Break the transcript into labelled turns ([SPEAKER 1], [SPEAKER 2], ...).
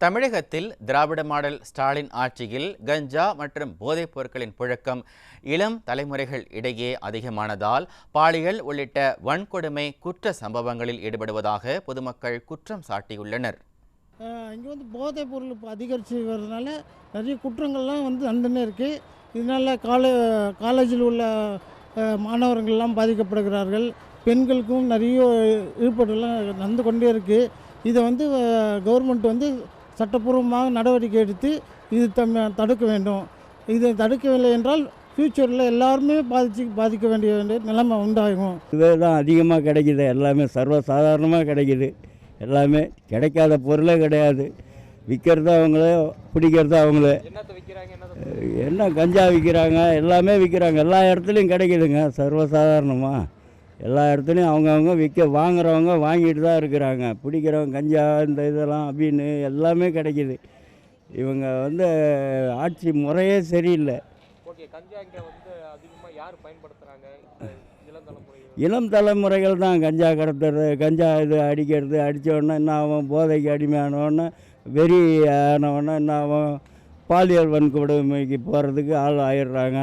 [SPEAKER 1] தமிழகத்தில் திராவிட மாடல் ஸ்டாலின் ஆட்சியில் கஞ்சா மற்றும் போதைப் பொருட்களின் புழக்கம் இளம் தலைமுறைகள் இடையே அதிகமானதால் பாலியல் உள்ளிட்ட வன்கொடுமை குற்ற சம்பவங்களில் ஈடுபடுவதாக பொதுமக்கள் குற்றம் சாட்டியுள்ளனர்.
[SPEAKER 2] இங்கே போதைப் பொருள் இப்போ அதிகரித்து வர்றதுனால நிறைய குற்றங்கள்லாம் நடந்துன்னே இருக்குது. இதனால் காலேஜில் உள்ள மாணவர்கள்லாம் பாதிக்கப்படுகிறார்கள். பெண்களுக்கும் நிறைய ஈடுபாடுலாம் நடந்து கொண்டே இருக்குது. இதை கவர்மெண்ட் சட்டப்பூர்வமாக நடவடிக்கை எடுத்து இது தடுக்க வேண்டும். இதை தடுக்கவில்லை என்றால் ஃப்யூச்சரில் எல்லாருமே பாதிக்க வேண்டிய நிலைமை உண்டாகும்.
[SPEAKER 3] இதுதான் அதிகமாக கிடைக்கிது, எல்லாமே சர்வசாதாரணமாக கிடைக்கிது. எல்லாமே கிடைக்காத பொருளே கிடையாது. விற்கிறது அவங்களே, பிடிக்கிறது அவங்களே. என்ன கஞ்சா விற்கிறாங்க, எல்லாமே விற்கிறாங்க. எல்லா இடத்துலையும் கிடைக்கிதுங்க சர்வசாதாரணமாக. எல்லா இடத்துலையும் அவங்கவுங்க வாங்குறவங்க வாங்கிட்டு தான் இருக்கிறாங்க. பிடிக்கிறவங்க கஞ்சா இந்த இதெல்லாம் அப்படின்னு எல்லாமே கிடைக்கிது. இவங்க ஆட்சி முறையே சரியில்லை. இளம் தலைமுறைகள் தான் கஞ்சா கடத்துறது, கஞ்சா இது அடிக்கிறது. அடித்தோடனே என்ன ஆகும், போதைக்கு அடிமையானவொடனே வெறி ஆனவொடனே என்ன ஆகும், பாலியல் வன்கொடுமைக்கு போகிறதுக்கு ஆள் ஆயிடுறாங்க.